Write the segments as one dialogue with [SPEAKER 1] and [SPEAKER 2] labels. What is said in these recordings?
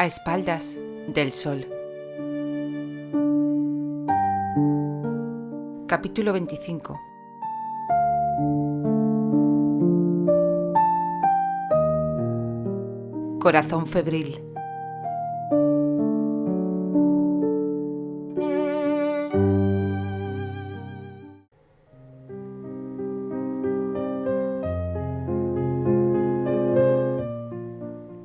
[SPEAKER 1] a espaldas del sol. Capítulo 25. Corazón febril.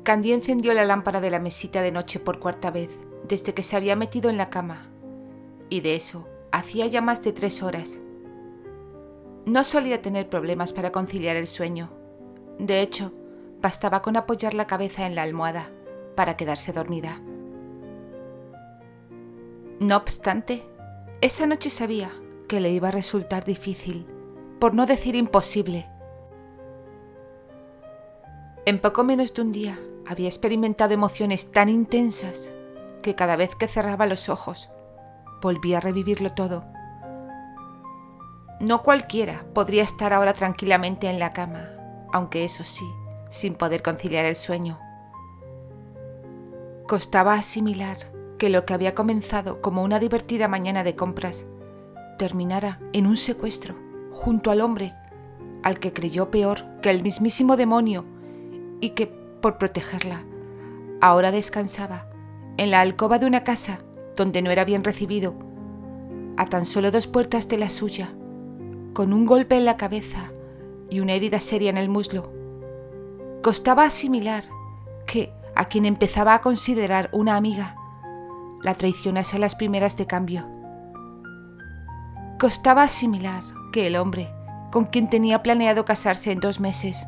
[SPEAKER 1] Candy encendió la lámpara de la mesita de noche por cuarta vez desde que se había metido en la cama, y de eso hacía ya más de 3 horas. No solía tener problemas para conciliar el sueño. De hecho, bastaba con apoyar la cabeza en la almohada para quedarse dormida. No obstante, esa noche sabía que le iba a resultar difícil, por no decir imposible. En poco menos de un día había experimentado emociones tan intensas que cada vez que cerraba los ojos volvía a revivirlo todo. No cualquiera podría estar ahora tranquilamente en la cama, aunque eso sí, sin poder conciliar el sueño. Costaba asimilar que lo que había comenzado como una divertida mañana de compras terminara en un secuestro junto al hombre al que creyó peor que el mismísimo demonio y que, por protegerla, ahora descansaba en la alcoba de una casa donde no era bien recibido, a tan solo 2 puertas de la suya, con un golpe en la cabeza y una herida seria en el muslo. Costaba asimilar que, a quien empezaba a considerar una amiga, la traicionase a las primeras de cambio. Costaba asimilar que el hombre, con quien tenía planeado casarse en 2 meses,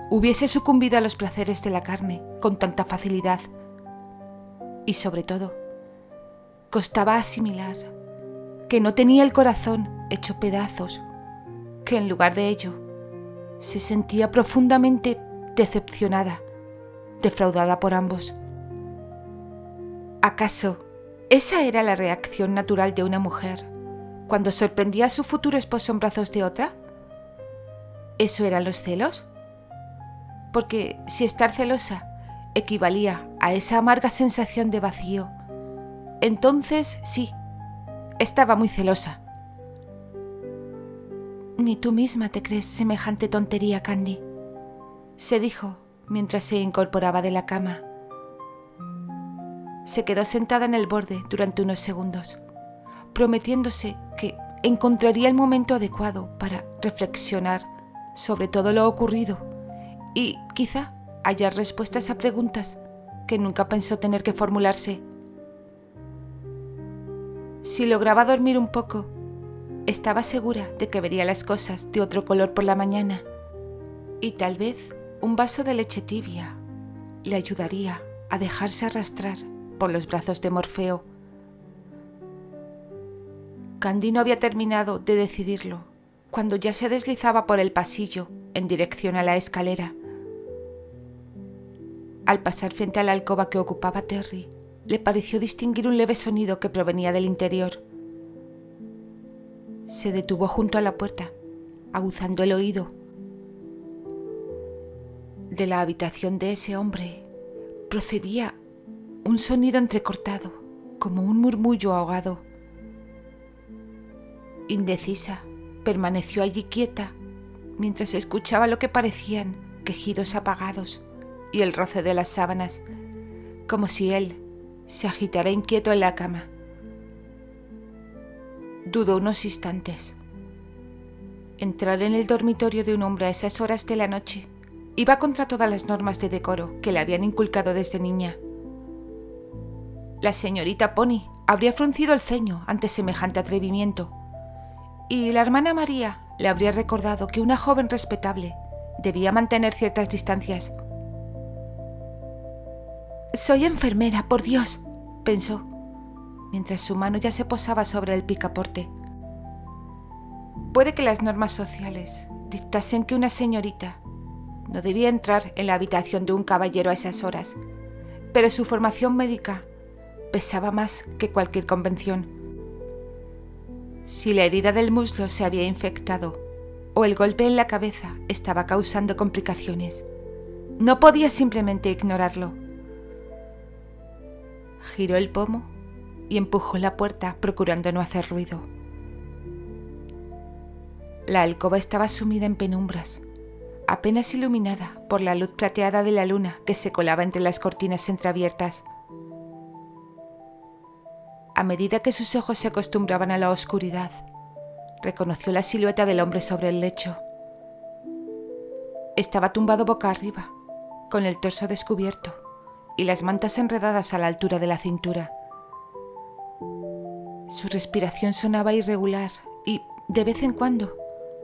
[SPEAKER 1] hubiese sucumbido a los placeres de la carne con tanta facilidad. Y sobre todo, costaba asimilar que no tenía el corazón hecho pedazos, que en lugar de ello se sentía profundamente decepcionada, defraudada por ambos. ¿Acaso esa era la reacción natural de una mujer cuando sorprendía a su futuro esposo en brazos de otra? ¿Eso eran los celos? Porque si estar celosa equivalía a esa amarga sensación de vacío, entonces sí, estaba muy celosa. «Ni tú misma te crees semejante tontería, Candy», se dijo mientras se incorporaba de la cama. Se quedó sentada en el borde durante unos segundos, prometiéndose que encontraría el momento adecuado para reflexionar sobre todo lo ocurrido y, quizá, hallar respuestas a preguntas que nunca pensó tener que formularse. Si lograba dormir un poco, estaba segura de que vería las cosas de otro color por la mañana, y tal vez un vaso de leche tibia le ayudaría a dejarse arrastrar por los brazos de Morfeo. Candy no había terminado de decidirlo cuando ya se deslizaba por el pasillo en dirección a la escalera. Al pasar frente a la alcoba que ocupaba Terry, le pareció distinguir un leve sonido que provenía del interior. Se detuvo junto a la puerta, aguzando el oído. De la habitación de ese hombre procedía un sonido entrecortado, como un murmullo ahogado. Indecisa, permaneció allí quieta mientras escuchaba lo que parecían quejidos apagados y el roce de las sábanas, como si él se agitara inquieto en la cama. Dudó unos instantes. Entrar en el dormitorio de un hombre a esas horas de la noche iba contra todas las normas de decoro que le habían inculcado desde niña. La señorita Pony habría fruncido el ceño ante semejante atrevimiento, y la hermana María le habría recordado que una joven respetable debía mantener ciertas distancias. «Soy enfermera, por Dios», pensó, mientras su mano ya se posaba sobre el picaporte. Puede que las normas sociales dictasen que una señorita no debía entrar en la habitación de un caballero a esas horas, pero su formación médica pesaba más que cualquier convención. Si la herida del muslo se había infectado o el golpe en la cabeza estaba causando complicaciones, no podía simplemente ignorarlo. Giró el pomo y empujó la puerta procurando no hacer ruido. La alcoba estaba sumida en penumbras, apenas iluminada por la luz plateada de la luna que se colaba entre las cortinas entreabiertas. A medida que sus ojos se acostumbraban a la oscuridad, reconoció la silueta del hombre sobre el lecho. Estaba tumbado boca arriba, con el torso descubierto y las mantas enredadas a la altura de la cintura. Su respiración sonaba irregular y, de vez en cuando,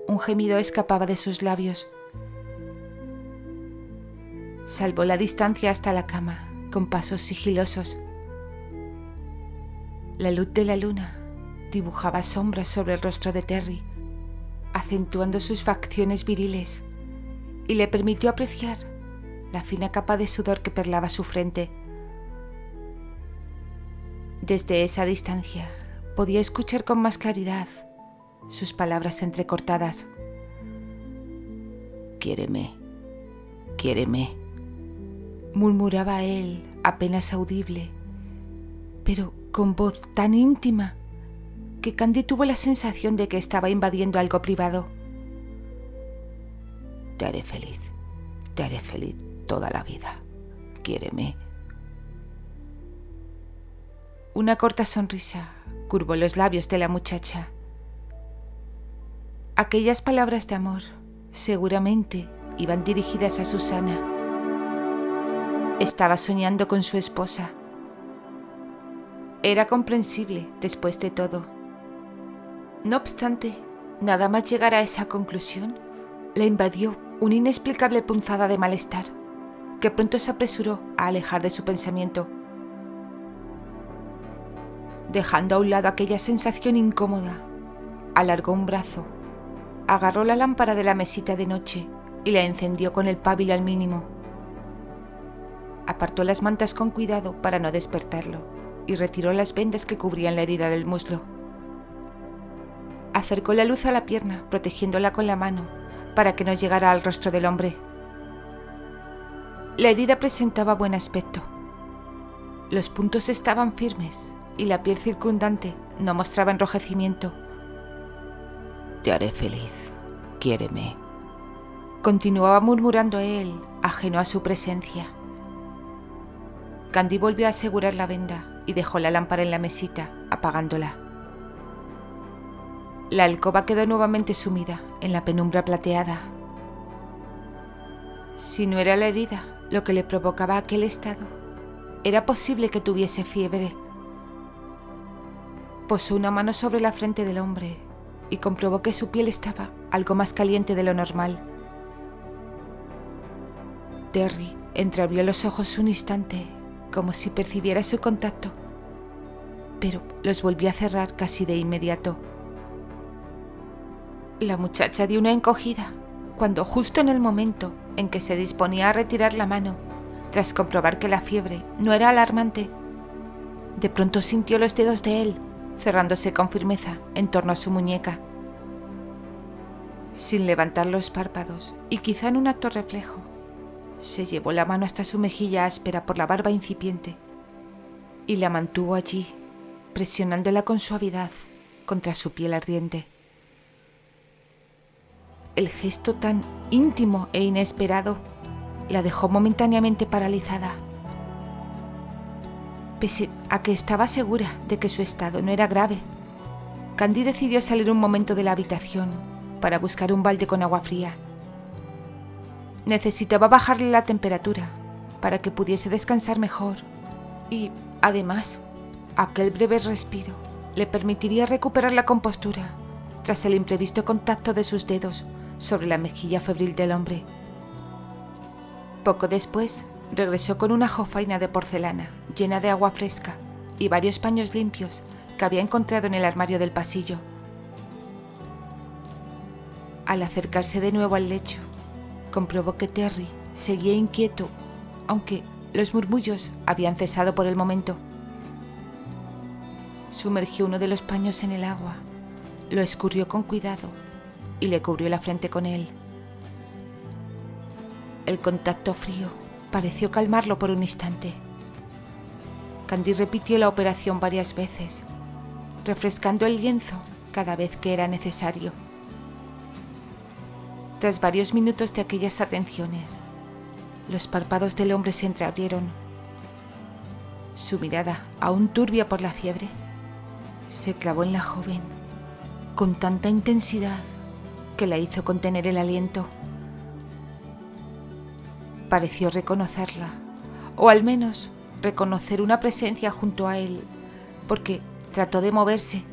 [SPEAKER 1] un gemido escapaba de sus labios. Salvó la distancia hasta la cama, con pasos sigilosos. La luz de la luna dibujaba sombras sobre el rostro de Terry, acentuando sus facciones viriles, y le permitió apreciar la fina capa de sudor que perlaba su frente. Desde esa distancia podía escuchar con más claridad sus palabras entrecortadas. «Quiéreme, quiéreme», murmuraba él, apenas audible, pero con voz tan íntima que Candy tuvo la sensación de que estaba invadiendo algo privado. Te haré feliz toda la vida. Quiéreme». Una corta sonrisa curvó los labios de la muchacha. Aquellas palabras de amor seguramente iban dirigidas a Susana. Estaba soñando con su esposa. Era comprensible después de todo. No obstante, nada más llegar a esa conclusión, la invadió una inexplicable punzada de malestar, que pronto se apresuró a alejar de su pensamiento. Dejando a un lado aquella sensación incómoda, alargó un brazo, agarró la lámpara de la mesita de noche y la encendió con el pabilo al mínimo. Apartó las mantas con cuidado para no despertarlo y retiró las vendas que cubrían la herida del muslo. Acercó la luz a la pierna, protegiéndola con la mano para que no llegara al rostro del hombre. La herida presentaba buen aspecto. Los puntos estaban firmes y la piel circundante no mostraba enrojecimiento. «Te haré feliz, quiéreme», continuaba murmurando él, ajeno a su presencia. Candy volvió a asegurar la venda y dejó la lámpara en la mesita, apagándola. La alcoba quedó nuevamente sumida en la penumbra plateada. Si no era la herida lo que le provocaba aquel estado, era posible que tuviese fiebre. Posó una mano sobre la frente del hombre y comprobó que su piel estaba algo más caliente de lo normal. Terry entreabrió los ojos un instante, como si percibiera su contacto, pero los volvió a cerrar casi de inmediato. La muchacha dio una encogida cuando, justo en el momento en que se disponía a retirar la mano, tras comprobar que la fiebre no era alarmante, de pronto sintió los dedos de él cerrándose con firmeza en torno a su muñeca. Sin levantar los párpados y quizá en un acto reflejo, se llevó la mano hasta su mejilla áspera por la barba incipiente y la mantuvo allí, presionándola con suavidad contra su piel ardiente. El gesto tan íntimo e inesperado la dejó momentáneamente paralizada. Pese a que estaba segura de que su estado no era grave, Candy decidió salir un momento de la habitación para buscar un balde con agua fría. Necesitaba bajarle la temperatura para que pudiese descansar mejor y, además, aquel breve respiro le permitiría recuperar la compostura tras el imprevisto contacto de sus dedos sobre la mejilla febril del hombre. Poco después, regresó con una jofaina de porcelana llena de agua fresca y varios paños limpios que había encontrado en el armario del pasillo. Al acercarse de nuevo al lecho, comprobó que Terry seguía inquieto, aunque los murmullos habían cesado por el momento. Sumergió uno de los paños en el agua, lo escurrió con cuidado y le cubrió la frente con él. El contacto frío pareció calmarlo por un instante. Candy repitió la operación varias veces, refrescando el lienzo cada vez que era necesario. Tras varios minutos de aquellas atenciones, los párpados del hombre se entreabrieron. Su mirada, aún turbia por la fiebre, se clavó en la joven con tanta intensidad que la hizo contener el aliento. Pareció reconocerla, o al menos reconocer una presencia junto a él, porque trató de moverse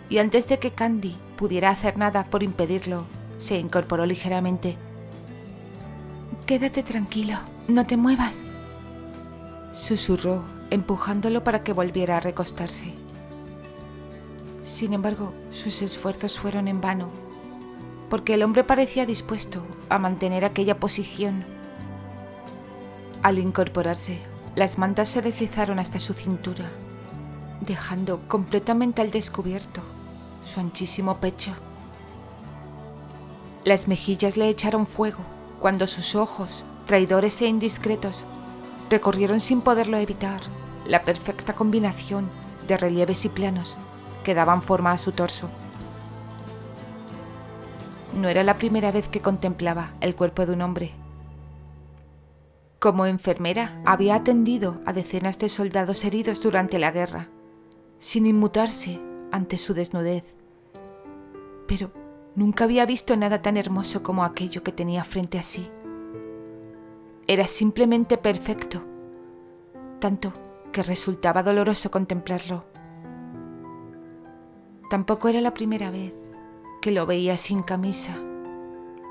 [SPEAKER 1] y antes de que Candy pudiera hacer nada por impedirlo, se incorporó ligeramente. «Quédate tranquilo, no te muevas», susurró, empujándolo para que volviera a recostarse. Sin embargo, sus esfuerzos fueron en vano, porque el hombre parecía dispuesto a mantener aquella posición. Al incorporarse, las mantas se deslizaron hasta su cintura, dejando completamente al descubierto su anchísimo pecho. Las mejillas le echaron fuego cuando sus ojos, traidores e indiscretos, recorrieron sin poderlo evitar la perfecta combinación de relieves y planos que daban forma a su torso. No era la primera vez que contemplaba el cuerpo de un hombre. Como enfermera, había atendido a decenas de soldados heridos durante la guerra, sin inmutarse ante su desnudez. Pero nunca había visto nada tan hermoso como aquello que tenía frente a sí. Era simplemente perfecto, tanto que resultaba doloroso contemplarlo. Tampoco era la primera vez que lo veía sin camisa,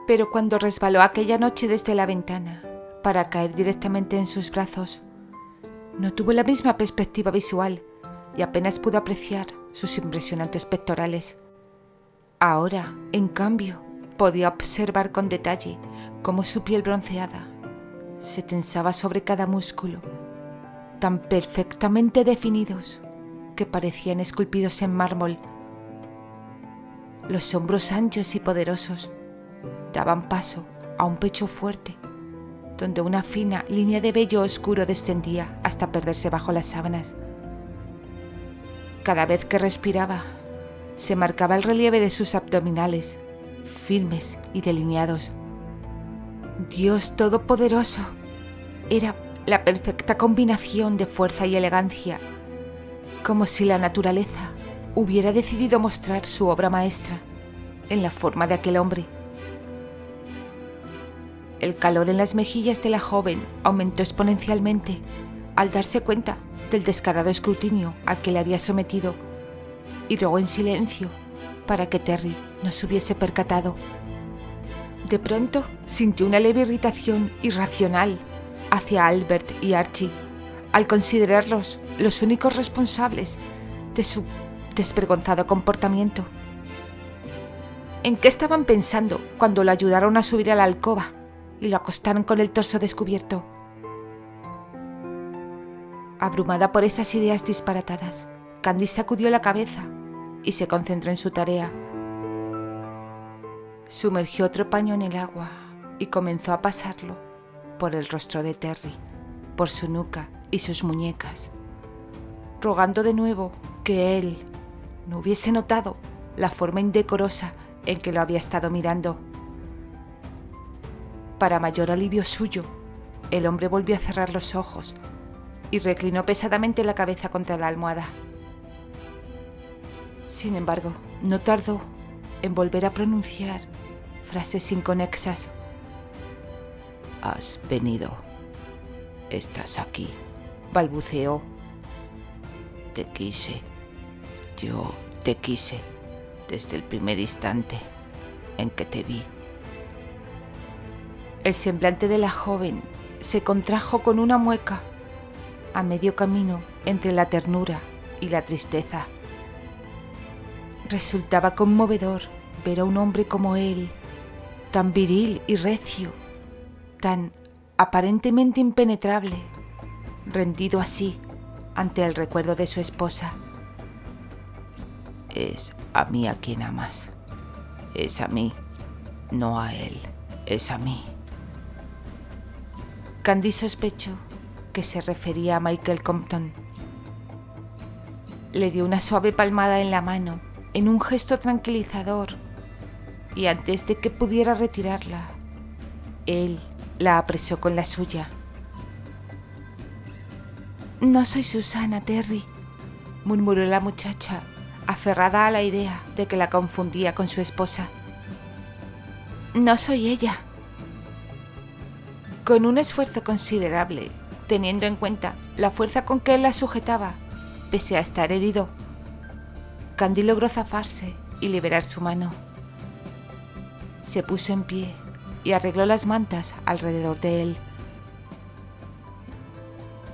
[SPEAKER 1] pero cuando resbaló aquella noche desde la ventana para caer directamente en sus brazos, no tuvo la misma perspectiva visual y apenas pudo apreciar sus impresionantes pectorales. Ahora, en cambio, podía observar con detalle cómo su piel bronceada se tensaba sobre cada músculo, tan perfectamente definidos que parecían esculpidos en mármol. Los hombros anchos y poderosos daban paso a un pecho fuerte, donde una fina línea de vello oscuro descendía hasta perderse bajo las sábanas. Cada vez que respiraba, se marcaba el relieve de sus abdominales, firmes y delineados. Dios Todopoderoso, era la perfecta combinación de fuerza y elegancia, como si la naturaleza hubiera decidido mostrar su obra maestra en la forma de aquel hombre. El calor en las mejillas de la joven aumentó exponencialmente al darse cuenta del descarado escrutinio al que le había sometido, y rogó en silencio para que Terry no se hubiese percatado. De pronto sintió una leve irritación irracional hacia Albert y Archie al considerarlos los únicos responsables de su desvergonzado comportamiento. ¿En qué estaban pensando cuando lo ayudaron a subir a la alcoba y lo acostaron con el torso descubierto? Abrumada por esas ideas disparatadas, Candy sacudió la cabeza y se concentró en su tarea. Sumergió otro paño en el agua y comenzó a pasarlo por el rostro de Terry, por su nuca y sus muñecas, rogando de nuevo que él no hubiese notado la forma indecorosa en que lo había estado mirando. Para mayor alivio suyo, el hombre volvió a cerrar los ojos y reclinó pesadamente la cabeza contra la almohada. Sin embargo, no tardó en volver a pronunciar frases inconexas. «Has venido. Estás aquí», balbuceó. «Te quise. Yo te quise desde el primer instante en que te vi». El semblante de la joven se contrajo con una mueca, a medio camino entre la ternura y la tristeza. Resultaba conmovedor ver a un hombre como él, tan viril y recio, tan aparentemente impenetrable, rendido así ante el recuerdo de su esposa. «Es a mí a quien amas. Es a mí, no a él. Es a mí». Candy sospechó que se refería a Michael Compton, Le dio una suave palmada en la mano, en un gesto tranquilizador, y antes de que pudiera retirarla, él la apresó con la suya. «No soy Susana, Terry», murmuró la muchacha, aferrada a la idea de que la confundía con su esposa. «No soy ella». Con un esfuerzo considerable, teniendo en cuenta la fuerza con que él la sujetaba, pese a estar herido, Candy logró zafarse y liberar su mano. Se puso en pie y arregló las mantas alrededor de él.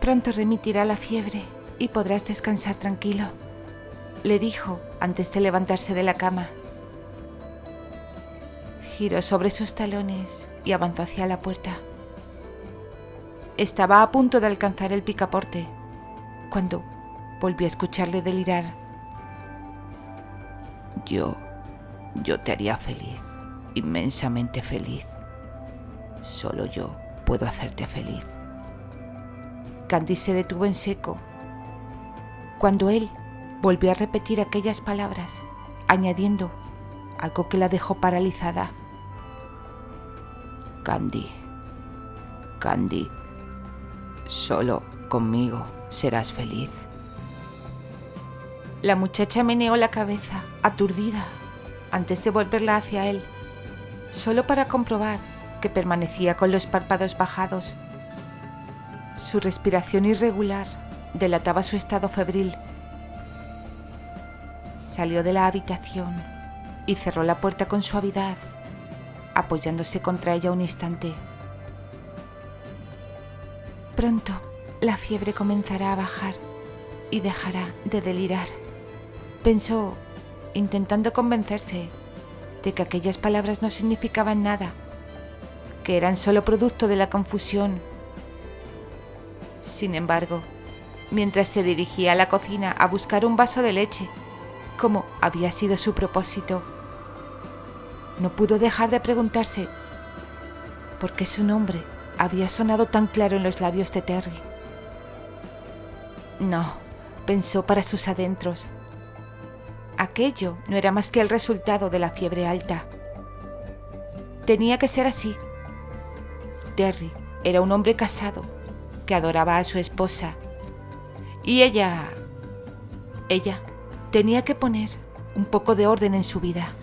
[SPEAKER 1] «Pronto remitirá la fiebre y podrás descansar tranquilo», le dijo antes de levantarse de la cama. Giró sobre sus talones y avanzó hacia la puerta. Estaba a punto de alcanzar el picaporte cuando volvió a escucharle delirar. Yo te haría feliz, inmensamente feliz. Solo yo puedo hacerte feliz». Candy se detuvo en seco cuando él volvió a repetir aquellas palabras, añadiendo algo que la dejó paralizada. Candy, solo conmigo serás feliz». La muchacha meneó la cabeza, aturdida, antes de volverla hacia él, solo para comprobar que permanecía con los párpados bajados. Su respiración irregular delataba su estado febril. Salió de la habitación y cerró la puerta con suavidad, apoyándose contra ella un instante. «Pronto la fiebre comenzará a bajar y dejará de delirar», pensó, intentando convencerse de que aquellas palabras no significaban nada, que eran solo producto de la confusión. Sin embargo, mientras se dirigía a la cocina a buscar un vaso de leche, como había sido su propósito, no pudo dejar de preguntarse por qué su nombre había sonado tan claro en los labios de Terry. No, pensó para sus adentros. Aquello no era más que el resultado de la fiebre alta. Tenía que ser así. Terry era un hombre casado que adoraba a su esposa, y ella tenía que poner un poco de orden en su vida.